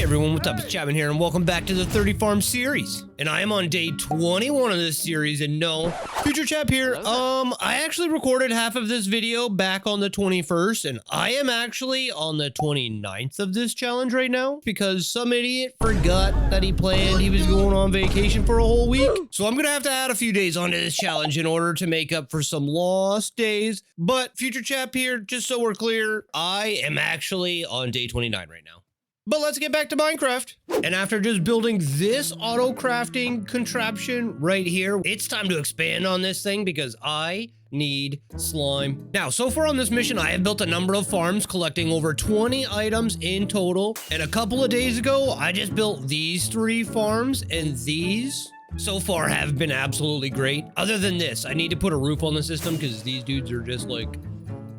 Hey everyone, what's up? It's Chapman here, and welcome back to the 30 Farm series. And I am on day 21 of this series, and no, future Chap here. I actually recorded half of this video back on the 21st, and I am actually on the 29th of this challenge right now, because some idiot forgot that he planned he was going on vacation for a whole week. So I'm gonna have to add a few days onto this challenge in order to make up for some lost days. But future Chap here, just so we're clear, I am actually on day 29 right now. But let's get back to Minecraft. And after just building this auto crafting contraption right here, it's time to expand on this thing because I need slime. Now, so far on this mission, I have built a number of farms collecting over 20 items in total. And a couple of days ago, I just built these 3 farms, and these so far have been absolutely great. Other than this, I need to put a roof on the system because these dudes are just like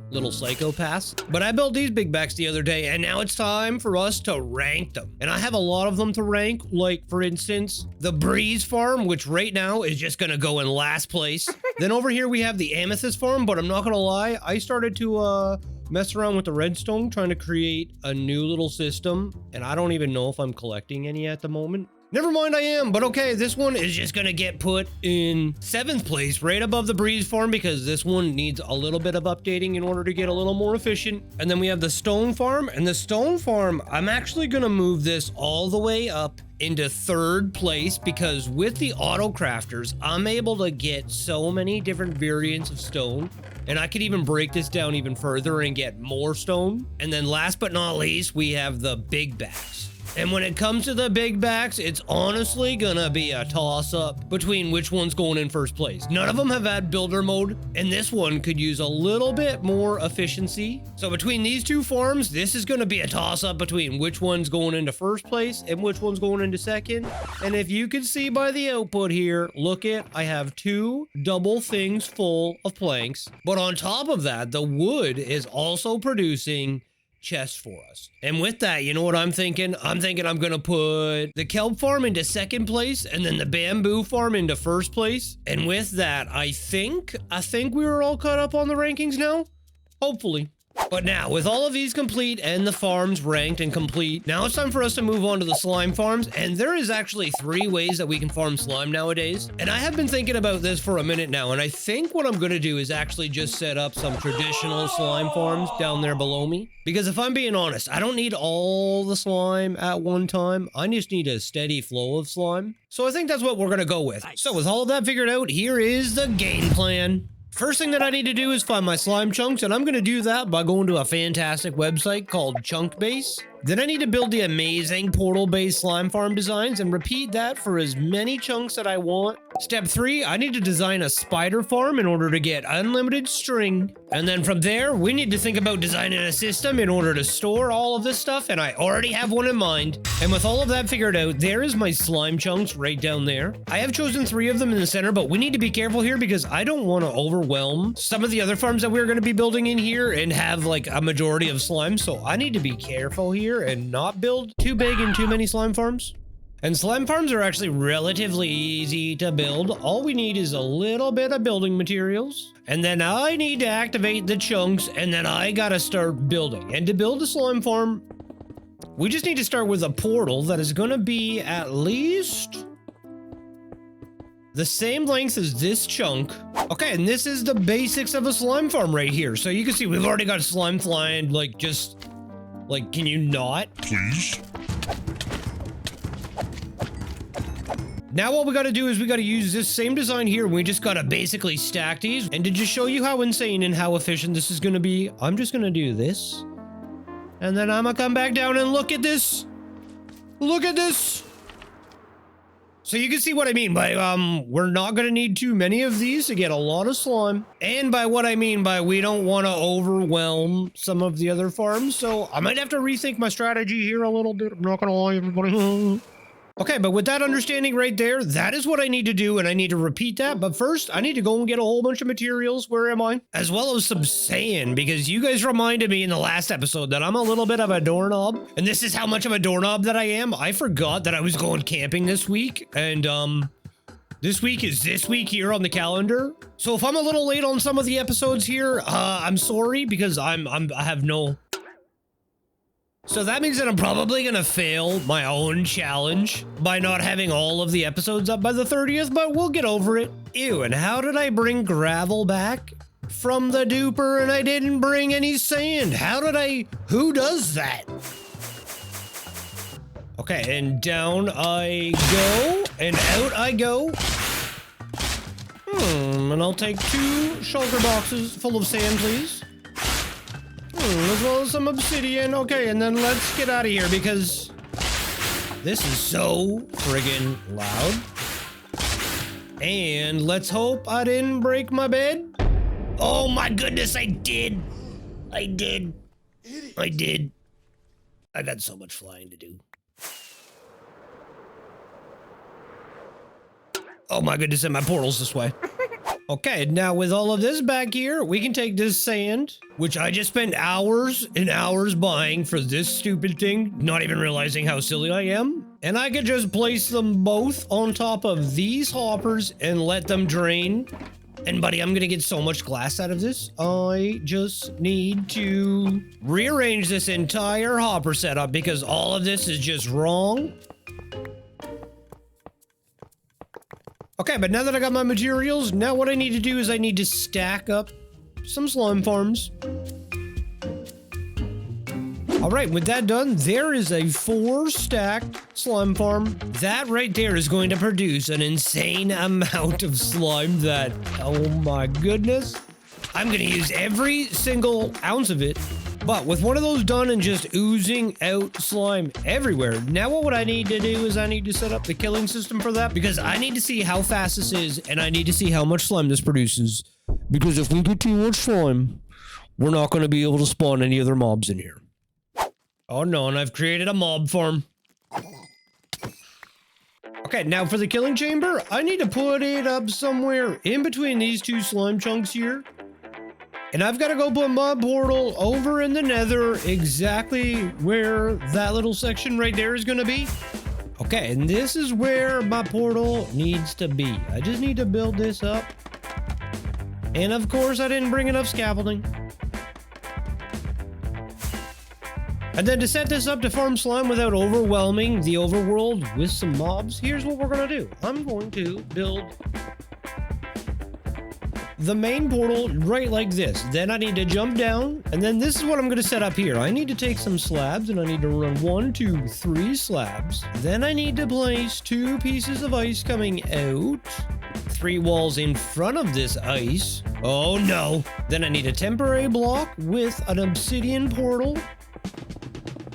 little psychopaths. But I built these big backs the other day, and now it's time for us to rank them. And I have a lot of them to rank, like for instance, the Breeze farm, which right now is just gonna go in last place. Then over here we have the Amethyst farm, but I'm not gonna lie, I started to mess around with the redstone trying to create a new little system, and I don't even know if I'm collecting any at the moment. Never mind, I am, but okay, this one is just gonna get put in 7th place, right above the Breeze farm, because this one needs a little bit of updating in order to get a little more efficient. And then we have the Stone farm, and the Stone farm, I'm actually gonna move this all the way up into 3rd place, because with the auto crafters, I'm able to get so many different variants of stone, and I could even break this down even further and get more stone. And then last but not least, we have the big backs. And when it comes to the big backs, it's honestly gonna be a toss-up between which one's going in 1st place. None of them have had builder mode, and this one could use a little bit more efficiency. So between these 2 farms, this is gonna be a toss-up between which one's going into 1st place and which one's going into 2nd. And if you can see by the output here, look at, I have 2 double things full of planks. But on top of that, the wood is also producing chest for us. And with that, you know what I'm thinking? I'm thinking I'm gonna put the kelp farm into 2nd place and then the bamboo farm into 1st place. And with that, I think we were all caught up on the rankings now. Hopefully. But now, with all of these complete and the farms ranked and complete, now it's time for us to move on to the slime farms. And there is actually 3 ways that we can farm slime nowadays. And I have been thinking about this for a minute now, and I think what I'm gonna do is actually just set up some traditional slime farms down there below me. Because if I'm being honest, I don't need all the slime at one time. I just need a steady flow of slime. So I think that's what we're gonna go with. So with all of that figured out, here is the game plan. First thing that I need to do is find my slime chunks, and I'm going to do that by going to a fantastic website called Chunkbase. Then I need to build the amazing portal-based slime farm designs and repeat that for as many chunks that I want. Step 3, I need to design a spider farm in order to get unlimited string. And then from there, we need to think about designing a system in order to store all of this stuff, and I already have one in mind. And with all of that figured out, there is my slime chunks right down there. I have chosen 3 of them in the center, but we need to be careful here because I don't want to overwhelm some of the other farms that we're going to be building in here and have like a majority of slime. So I need to be careful here and not build too big and too many slime farms. And slime farms are actually relatively easy to build. All we need is a little bit of building materials. And then I need to activate the chunks, and then I gotta start building. And to build a slime farm, we just need to start with a portal that is gonna be at least the same length as this chunk. Okay, and this is the basics of a slime farm right here. So you can see we've already got slime flying, like just... Like, can you not? Please? Now what we gotta do is we gotta use this same design here. We just gotta basically stack these. And to just show you how insane and how efficient this is gonna be, I'm just gonna do this. And then I'm gonna come back down and look at this. Look at this. So you can see what I mean by, we're not gonna need too many of these to get a lot of slime. And by what I mean by we don't want to overwhelm some of the other farms. So I might have to rethink my strategy here a little bit. I'm not gonna lie, everybody. Okay, but with that understanding right there, that is what I need to do, and I need to repeat that. But first, I need to go and get a whole bunch of materials. Where am I? As well as some sand, because you guys reminded me in the last episode that I'm a little bit of a doorknob. And this is how much of a doorknob that I am. I forgot that I was going camping this week, and this week is this week here on the calendar. So if I'm a little late on some of the episodes here, I'm sorry, because I have no So that means that I'm probably gonna fail my own challenge by not having all of the episodes up by the 30th, but we'll get over it. Ew, and how did I bring gravel back from the duper and I didn't bring any sand? Who does that? Okay, and down I go, and out I go. And I'll take 2 shulker boxes full of sand, please. As well as some obsidian. Okay, and then let's get out of here because this is so friggin' loud. And let's hope I didn't break my bed. Oh my goodness, I did. I did. I got so much flying to do. Oh my goodness, and my portal's this way. Okay, now with all of this back here, we can take this sand, which I just spent hours and hours buying for this stupid thing, not even realizing how silly I am. And I could just place them both on top of these hoppers and let them drain. And buddy, I'm gonna get so much glass out of this. I just need to rearrange this entire hopper setup because all of this is just wrong. Okay, but now that I got my materials, now what I need to do is I need to stack up some slime farms. All right, with that done, there is a 4-stacked slime farm. That right there is going to produce an insane amount of slime that, oh my goodness. I'm gonna use every single ounce of it. But with one of those done and just oozing out slime everywhere, now what I need to do is I need to set up the killing system for that because I need to see how fast this is and I need to see how much slime this produces. Because if we get too much slime, we're not going to be able to spawn any other mobs in here. Oh no, and I've created a mob farm. Okay, now for the killing chamber, I need to put it up somewhere in between these 2 slime chunks here. And I've got to go put my portal over in the Nether exactly where that little section right there is going to be. Okay, and this is where my portal needs to be. I just need to build this up. And of course, I didn't bring enough scaffolding. And then to set this up to farm slime without overwhelming the overworld with some mobs, here's what we're going to do. I'm going to build the main portal right like this. Then I need to jump down, and then this is what I'm going to set up here. I need to take some slabs, and I need to run 1, 2, 3 slabs. Then I need to place 2 pieces of ice coming out, 3 walls in front of this ice. Oh no. Then I need a temporary block with an obsidian portal.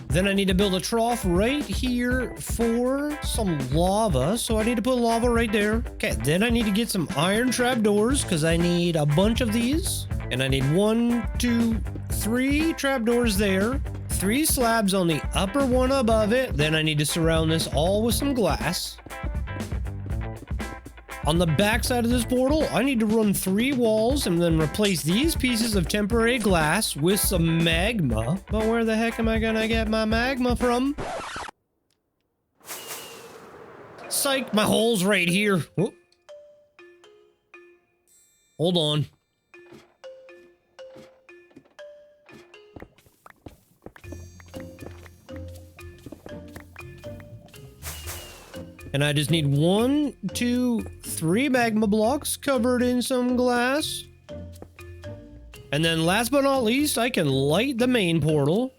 Then I need to build a trough right here for some lava. So I need to put lava right there. Okay, then I need to get some iron trapdoors because I need a bunch of these. And I need 1, 2, 3 trapdoors there. 3 slabs on the upper one above it. Then I need to surround this all with some glass. On the back side of this portal, I need to run 3 walls and then replace these pieces of temporary glass with some magma. But where the heck am I gonna get my magma from? Psych, my hole's right here. Whoop. Hold on. And I just need 1, 2, 3 magma blocks covered in some glass. And then last but not least, I can light the main portal.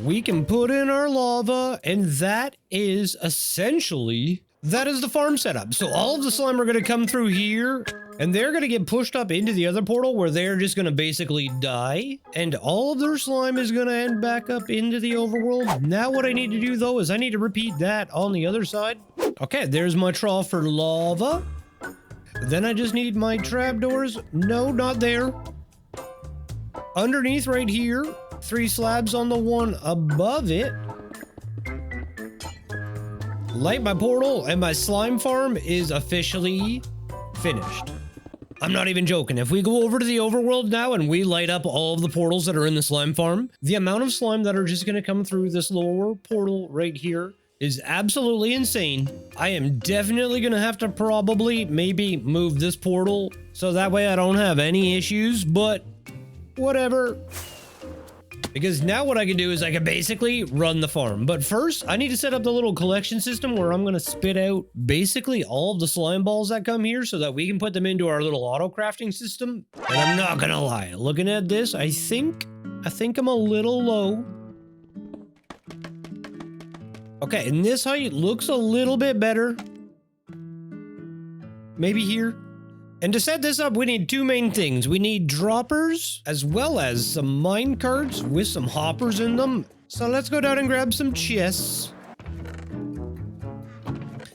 We can put in our lava, and that is essentially, that is the farm setup. So all of the slime are going to come through here, and they're going to get pushed up into the other portal where they're just going to basically die. And all of their slime is going to end back up into the overworld. Now what I need to do though is I need to repeat that on the other side. Okay, there's my trough for lava. Then I just need my trapdoors. No, not there. Underneath right here, 3 slabs on the one above it. Light my portal, and my slime farm is officially finished. I'm not even joking. If we go over to the overworld now and we light up all of the portals that are in the slime farm, the amount of slime that are just going to come through this lower portal right here is absolutely insane. I am definitely going to have to probably maybe move this portal so that way I don't have any issues, but whatever. Because now what I can do is I can basically run the farm. But first, I need to set up the little collection system where I'm going to spit out basically all of the slime balls that come here so that we can put them into our little auto crafting system. And I'm not going to lie, looking at this, I think I'm a little low. Okay, and this height looks a little bit better. Maybe here. And to set this up, we need two main things. We need droppers, as well as some mine carts with some hoppers in them. So let's go down and grab some chests.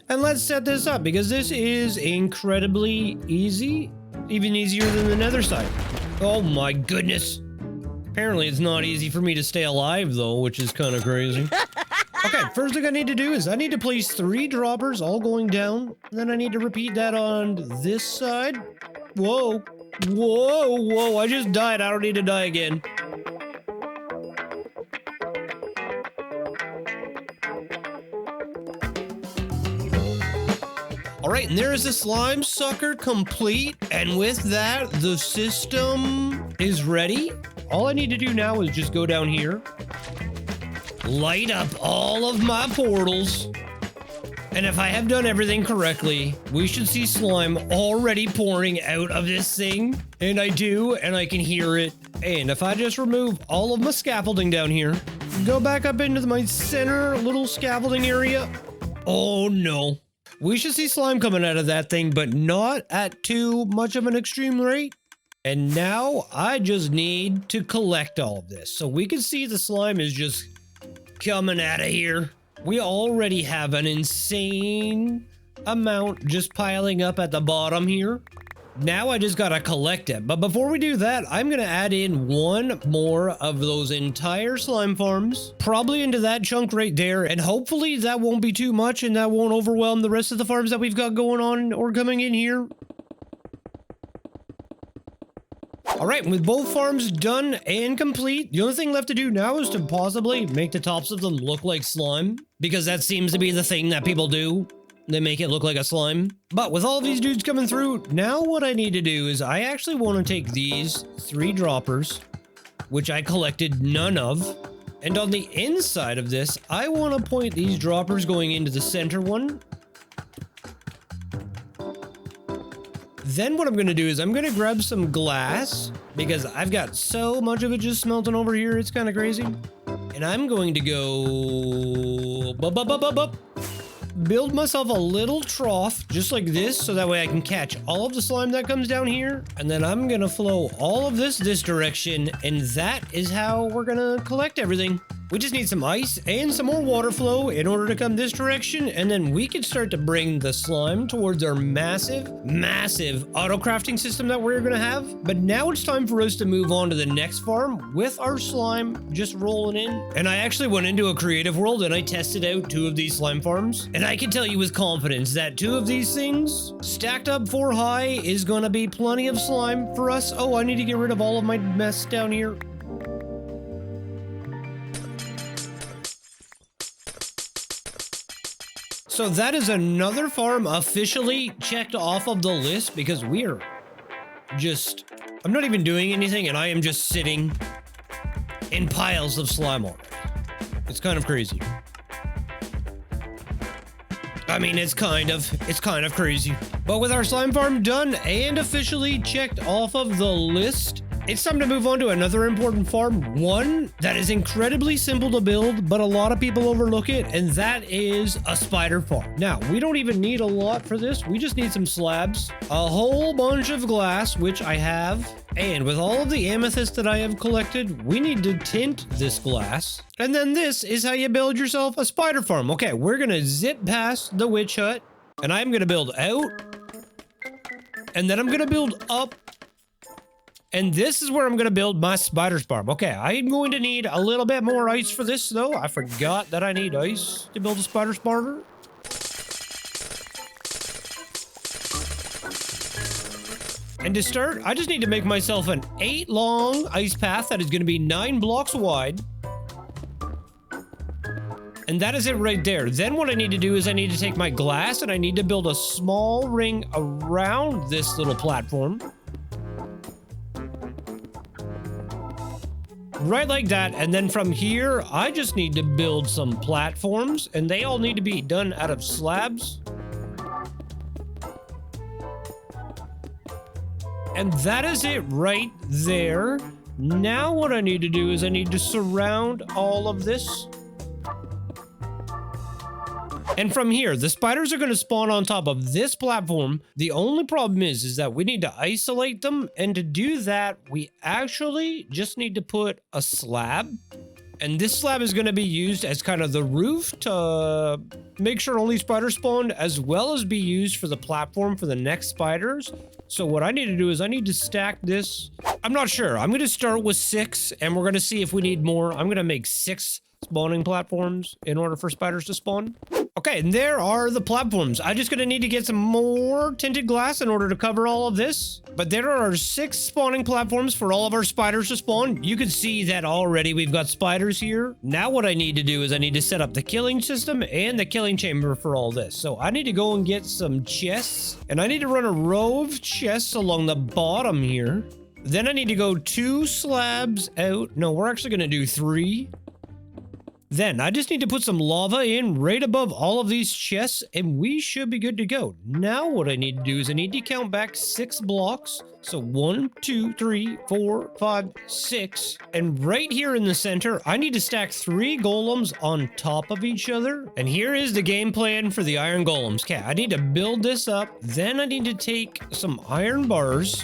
And let's set this up, because this is incredibly easy. Even easier than the nether side. Oh my goodness. Apparently it's not easy for me to stay alive, though, which is kind of crazy. Okay, first thing I need to do is I need to place 3 droppers all going down. Then I need to repeat that on this side. Whoa. Whoa, whoa, I just died. I don't need to die again. All right, and there's the slime sucker complete. And with that, the system is ready. All I need to do now is just go down here. Light up all of my portals. And if I have done everything correctly, we should see slime already pouring out of this thing. And I do, and I can hear it. And if I just remove all of my scaffolding down here, go back up into my center little scaffolding area. Oh no. We should see slime coming out of that thing, but not at too much of an extreme rate. And now I just need to collect all of this. So we can see the slime is just coming out of here. We already have an insane amount just piling up at the bottom here. Now I just gotta collect it. But before we do that, I'm gonna add in one more of those entire slime farms, probably into that chunk right there. And hopefully that won't be too much and that won't overwhelm the rest of the farms that we've got going on or coming in here. All right, with both farms done and complete, the only thing left to do now is to possibly make the tops of them look like slime, because that seems to be the thing that people do. They make it look like a slime. But with all of these dudes coming through, now what I need to do is I actually want to take these 3 droppers, which I collected none of, and on the inside of this, I want to point these droppers going into the center one. Then what I'm going to do is I'm going to grab some glass, because I've got so much of it just smelting over here. It's kind of crazy. And I'm going to go build myself a little trough just like this, so that way I can catch all of the slime that comes down here. And then I'm going to flow all of this direction. And that is how we're going to collect everything. We just need some ice and some more water flow in order to come this direction, and then we can start to bring the slime towards our massive auto crafting system that we're gonna have. But now it's time for us to move on to the next farm with our slime just rolling in. And I actually went into a creative world and I tested out 2 of these slime farms, and I can tell you with confidence that 2 of these things stacked up 4 high is gonna be plenty of slime for us. Oh, I need to get rid of all of my mess down here. So that is another farm officially checked off of the list, because we are just, I'm not even doing anything and I am just sitting in piles of slime already. It's kind of crazy. I mean, it's kind of crazy. But with our slime farm done and officially checked off of the list, it's time to move on to another important farm, one that is incredibly simple to build, but a lot of people overlook it, and that is a spider farm. Now, we don't even need a lot for this. We just need some slabs, a whole bunch of glass, which I have, and with all of the amethyst that I have collected, we need to tint this glass. And then this is how you build yourself a spider farm. Okay, we're gonna zip past the witch hut, and I'm gonna build out, and then I'm gonna build up. And this is where I'm going to build my spider farm. Okay, I'm going to need a little bit more ice for this, though. I forgot that I need ice to build a spider farm. And to start, I just need to make myself an 8 long ice path that is going to be 9 blocks wide. And that is it right there. Then what I need to do is I need to take my glass and I need to build a small ring around this little platform. right like that. And then from here, I just need to build some platforms, and they all need to be done out of slabs. And that is it right there. Now what I need to do is I need to surround all of this. And from here, the spiders are going to spawn on top of this platform. The only problem is that we need to isolate them. And to do that, we actually just need to put a slab. And this slab is going to be used as kind of the roof to make sure only spiders spawn, as well as be used for the platform for the next spiders. So what I need to do is I need to stack this. I'm not sure. I'm going to start with 6, and we're going to see if we need more. I'm going to make 6 spawning platforms in order for spiders to spawn. Okay, and there are the platforms. I'm just going to need to get some more tinted glass in order to cover all of this. But there are 6 spawning platforms for all of our spiders to spawn. You can see that already we've got spiders here. Now what I need to do is I need to set up the killing system and the killing chamber for all this. So I need to go and get some chests. And I need to run a row of chests along the bottom here. Then I need to go 2 slabs out. No, we're actually going to do 3. Then I just need to put some lava in right above all of these chests, and we should be good to go. Now what I need to do is I need to count back 6 blocks. So 1, 2, 3, 4, 5, 6. And right here in the center, I need to stack 3 golems on top of each other. And here is the game plan for the iron golems. Okay, I need to build this up. Then I need to take some iron bars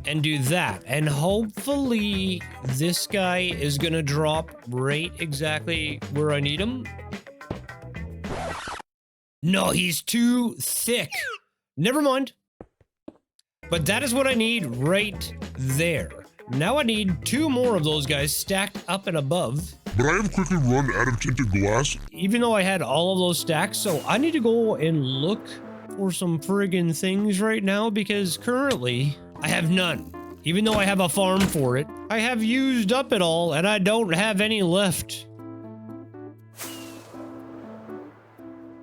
and do that. And hopefully this guy is gonna drop right exactly where I need him. No, he's too thick. Never mind. But that is what I need right there. Now I need 2 more of those guys stacked up and above. But I have quickly run out of tinted glass. Even though I had all of those stacks, so I need to go and look for some friggin' things right now, because currently I have none. Even though I have a farm for it, I have used up it all and I don't have any left.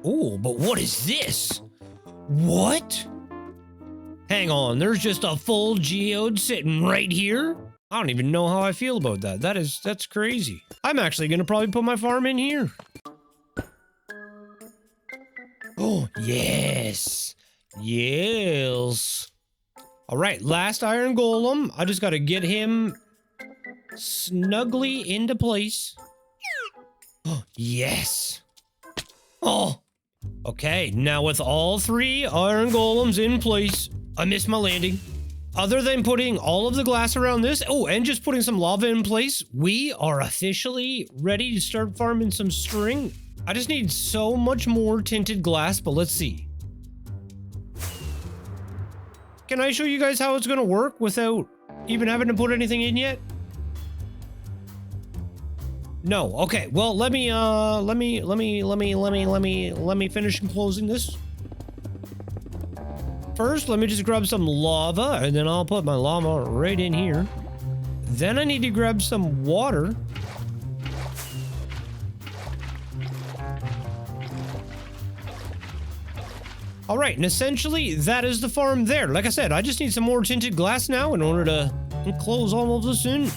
Oh, but what is this? What? Hang on, there's just a full geode sitting right here? I don't even know how I feel about that. That's crazy. I'm actually gonna probably put my farm in here. Oh, yes. Yes. All right, last iron golem. I just got to get him snugly into place. Oh, yes. Oh, okay. Now with all 3 iron golems in place, I missed my landing. Other than putting all of the glass around this, oh, and just putting some lava in place, we are officially ready to start farming some string. I just need so much more tinted glass, but let's see. Can I show you guys how it's gonna work without even having to put anything in yet? No. Okay. Well, let me finish closing this. First, let me just grab some lava, and then I'll put my lava right in here. Then I need to grab some water. All right, and essentially that is the farm there. Like I said, I just need some more tinted glass now in order to close all of this in.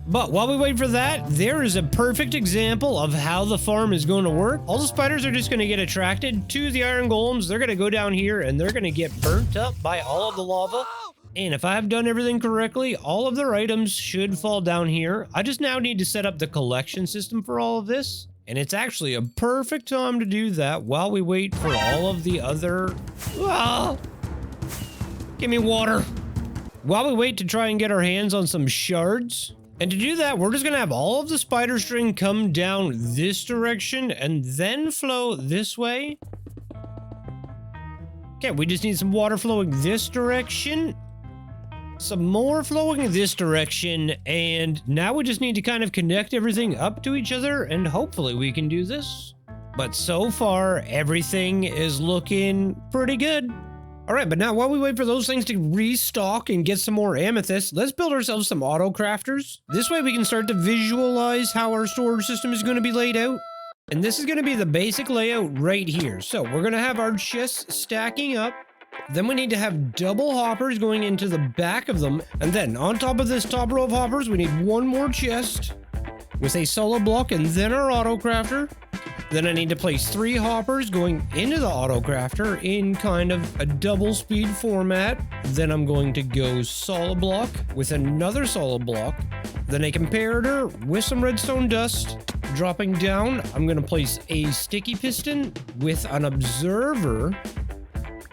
But while we wait for that, there is a perfect example of how the farm is going to work. All the spiders are just going to get attracted to the iron golems. They're going to go down here and they're going to get burnt up by all of the lava. And if I've done everything correctly, all of their items should fall down here. I just now need to set up the collection system for all of this. And it's actually a perfect time to do that while we wait for all of the other... Ah! Give me water. While we wait to try and get our hands on some shards. And to do that, we're just going to have all of the spider string come down this direction and then flow this way. Okay, we just need some water flowing this direction. Some more flowing this direction, and now we just need to kind of connect everything up to each other, and hopefully we can do this. But so far, everything is looking pretty good. All right, but now while we wait for those things to restock and get some more amethyst, let's build ourselves some auto crafters. This way we can start to visualize how our storage system is going to be laid out. And this is going to be the basic layout right here. So we're going to have our chests stacking up Then we need to have double hoppers going into the back of them. And then on top of this top row of hoppers, we need one more chest with a solid block and then our auto crafter. Then I need to place 3 hoppers going into the auto crafter in kind of a double speed format. Then I'm going to go solid block with another solid block. Then a comparator with some redstone dust. Dropping down, I'm going to place a sticky piston with an observer.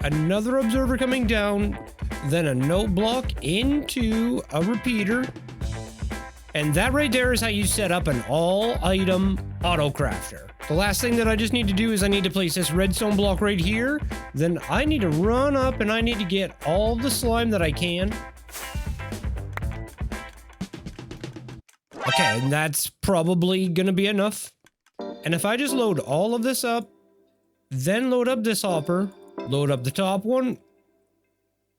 Another observer coming down. Then a note block into a repeater. And that right there is how you set up an all-item auto crafter. The last thing that I just need to do is I need to place this redstone block right here. Then I need to run up and I need to get all the slime that I can. Okay, and that's probably gonna be enough. And if I just load all of this up, then load up this hopper, load up the top one,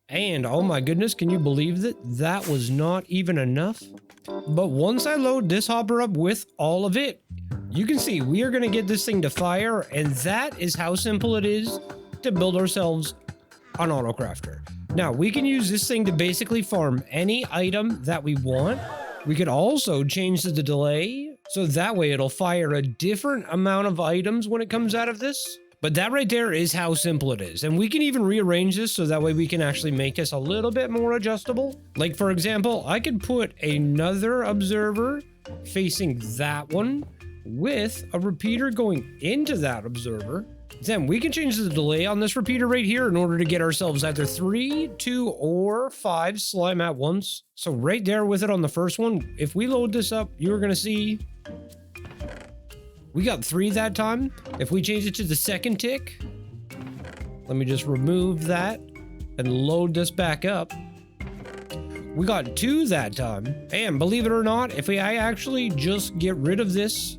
and oh my goodness, can you believe that that was not even enough? But once I load this hopper up with all of it, you can see we are going to get this thing to fire, and that is how simple it is to build ourselves an auto crafter. Now, we can use this thing to basically farm any item that we want. We could also change the delay, so that way it'll fire a different amount of items when it comes out of this. But that right there is how simple it is. And we can even rearrange this so that way we can actually make this a little bit more adjustable. Like, for example, I could put another observer facing that one with a repeater going into that observer. Then we can change the delay on this repeater right here in order to get ourselves either 3, 2, or 5 slime at once. So right there with it on the first one, if we load this up, you're going to see we got 3 that time. If we change it to the second tick, let me just remove that and load this back up. We got 2 that time. And believe it or not, if I actually just get rid of this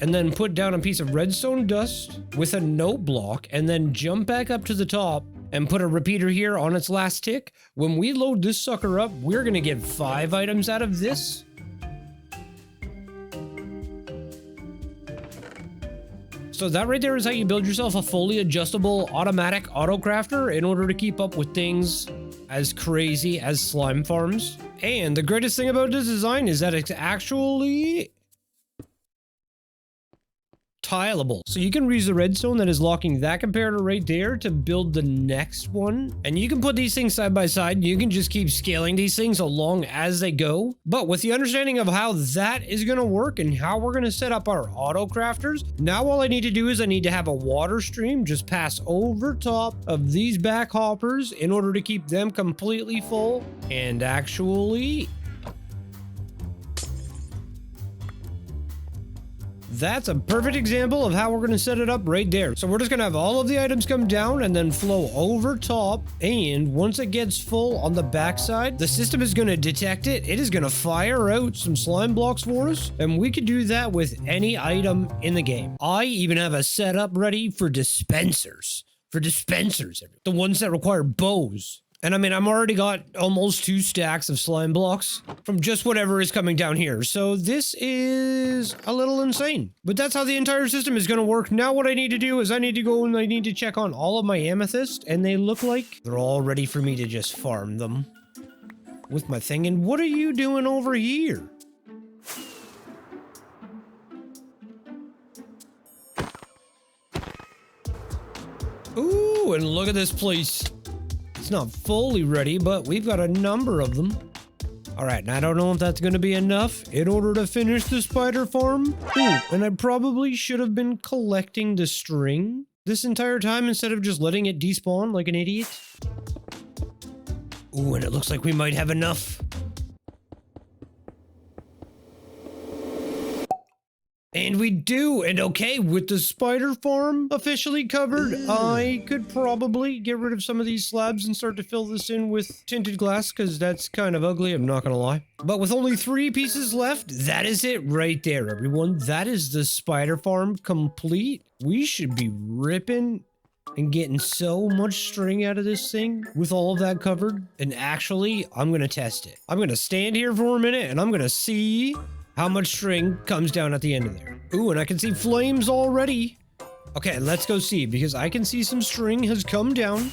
and then put down a piece of redstone dust with a note block and then jump back up to the top and put a repeater here on its last tick, when we load this sucker up, we're gonna get 5 items out of this. So that right there is how you build yourself a fully adjustable automatic auto crafter in order to keep up with things as crazy as slime farms. And the greatest thing about this design is that it's actually tileable. So you can reuse the redstone that is locking that comparator right there to build the next one. And you can put these things side by side. You can just keep scaling these things along as they go. But with the understanding of how that is going to work and how we're going to set up our auto crafters, now all I need to do is I need to have a water stream just pass over top of these back hoppers in order to keep them completely full. And actually, that's a perfect example of how we're going to set it up right there. So we're just going to have all of the items come down and then flow over top. And once it gets full on the backside, the system is going to detect it. It is going to fire out some slime blocks for us. And we could do that with any item in the game. I even have a setup ready for dispensers. The ones that require bows. And I mean, I'm already got almost 2 stacks of slime blocks from just whatever is coming down here. So this is a little insane, but that's how the entire system is going to work. Now what I need to do is I need to go and I need to check on all of my amethyst, and they look like they're all ready for me to just farm them with my thing. And what are you doing over here? Ooh, and look at this place. It's not fully ready, but we've got a number of them. All right, and I don't know if that's going to be enough in order to finish the spider farm. Ooh, and I probably should have been collecting the string this entire time instead of just letting it despawn like an idiot. Ooh, and it looks like we might have enough. And we do, and okay, with the spider farm officially covered, I could probably get rid of some of these slabs and start to fill this in with tinted glass, because that's kind of ugly, I'm not gonna lie. But with only 3 pieces left, that is it right there, everyone. That is the spider farm complete. We should be ripping and getting so much string out of this thing with all of that covered. And actually, I'm gonna test it. I'm gonna stand here for a minute, and I'm gonna see how much string comes down at the end of there. Ooh, and I can see flames already. Okay, let's go see, because I can see some string has come down.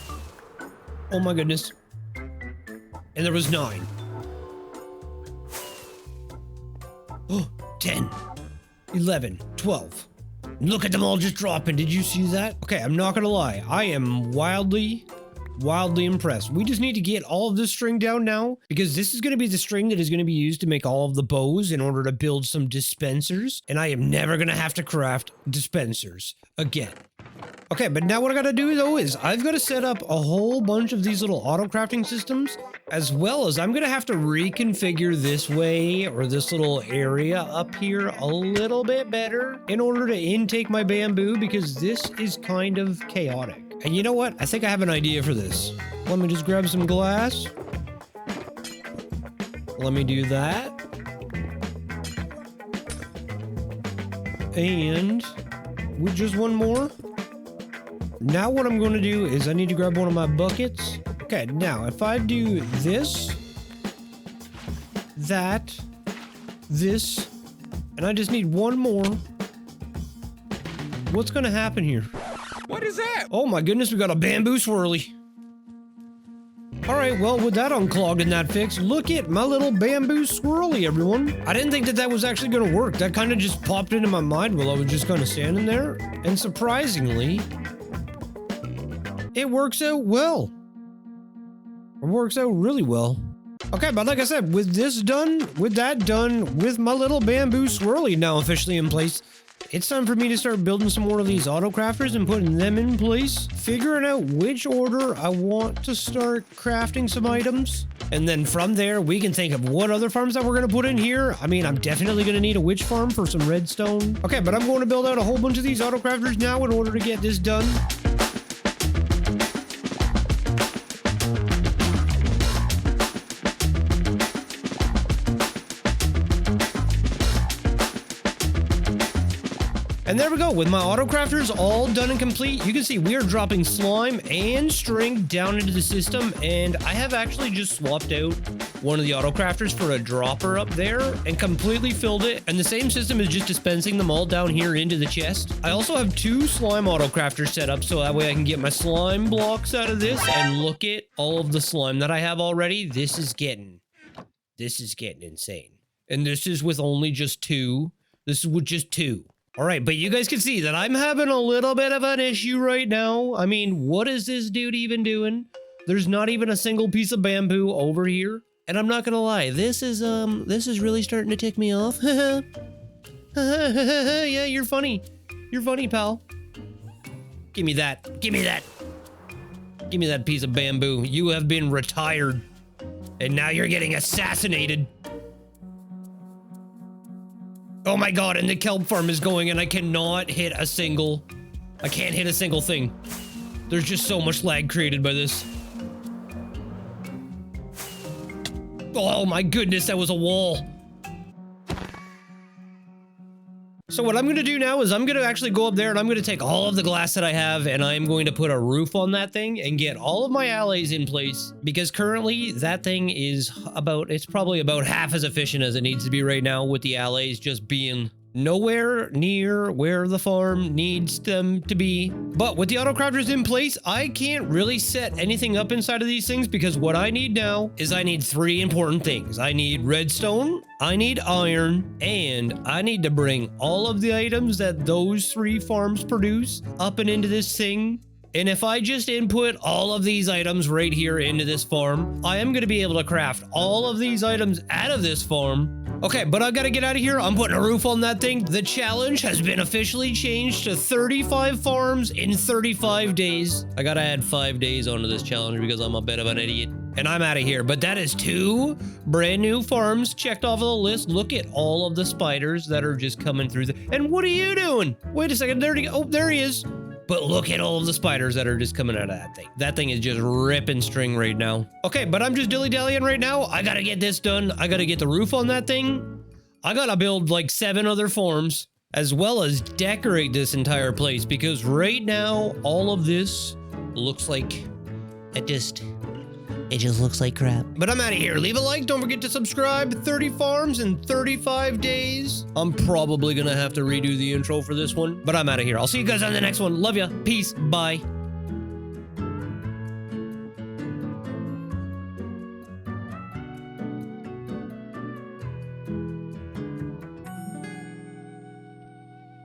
Oh my goodness. And there was 9. Oh, 10, 11, 12. Look at them all just dropping. Did you see that? Okay, I'm not gonna lie. I am wildly impressed. We just need to get all of this string down now, because this is going to be the string that is going to be used to make all of the bows in order to build some dispensers. And I am never going to have to craft dispensers again. Okay, but now what I got to do though is I've got to set up a whole bunch of these little auto crafting systems, as well as I'm going to have to reconfigure this way, or this little area up here a little bit better in order to intake my bamboo, because this is kind of chaotic. And you know what? I think I have an idea for this. Let me just grab some glass. Let me do that. And with just one more. Now what I'm going to do is I need to grab one of my buckets. Okay, now if I do this, that, this, and I just need one more, what's going to happen here? What is that? Oh my goodness, we got a bamboo swirly. All right, well, with that unclogged and that fixed, look at my little bamboo swirly, everyone. I didn't think that that was actually going to work. That kind of just popped into my mind while I was just kind of standing there. And surprisingly, it works out well. It works out really well. Okay, but like I said, with this done, with that done, with my little bamboo swirly now officially in place, it's time for me to start building some more of these auto crafters and putting them in place, figuring out which order I want to start crafting some items. And then from there, we can think of what other farms that we're going to put in here. I mean, I'm definitely going to need a witch farm for some redstone. Okay, but I'm going to build out a whole bunch of these auto crafters now in order to get this done. And there we go, with my auto crafters all done and complete, you can see we are dropping slime and string down into the system, and I have actually just swapped out one of the auto crafters for a dropper up there and completely filled it, and the same system is just dispensing them all down here into the chest. I also have 2 slime auto crafters set up so that way I can get my slime blocks out of this, and look at all of the slime that I have already. This is getting insane. And this is with only just 2. This is with just 2. All right, but you guys can see that I'm having a little bit of an issue right now. I mean, what is this dude even doing? There's not even a single piece of bamboo over here. And I'm not gonna lie, this is really starting to tick me off. Yeah, you're funny. You're funny, pal. Give me that. Give me that. Give me that piece of bamboo. You have been retired. And now you're getting assassinated. Oh my god, and the kelp farm is going, and I cannot hit a single... I can't hit a single thing. There's just so much lag created by this. Oh my goodness, that was a wall. So what I'm going to do now is I'm going to actually go up there and I'm going to take all of the glass that I have and I'm going to put a roof on that thing and get all of my alloys in place, because currently that thing is it's probably about half as efficient as it needs to be right now, with the alloys just being nowhere near where the farm needs them to be. But with the auto crafters in place, I can't really set anything up inside of these things, because what I need now is I need 3 important things. I need redstone, I need iron, and I need to bring all of the items that those 3 farms produce up and into this thing. And if I just input all of these items right here into this farm, I am going to be able to craft all of these items out of this farm. Okay, but I gotta get out of here. I'm putting a roof on that thing. The challenge has been officially changed to 35 farms in 35 days. I gotta add 5 days onto this challenge because I'm a bit of an idiot. And I'm out of here. But that is 2 brand new farms checked off of the list. Look at all of the spiders that are just coming through. And what are you doing? Wait a second. There he is. But look at all of the spiders that are just coming out of that thing. That thing is just ripping string right now. Okay, but I'm just dilly-dallying right now. I gotta get this done. I gotta get the roof on that thing. I gotta build like 7 other farms, as well as decorate this entire place, because right now, all of this looks like it just It just looks like crap. But I'm out of here. Leave a like. Don't forget to subscribe. 30 farms in 35 days. I'm probably going to have to redo the intro for this one, but I'm out of here. I'll see you guys on the next one. Love ya. Peace. Bye.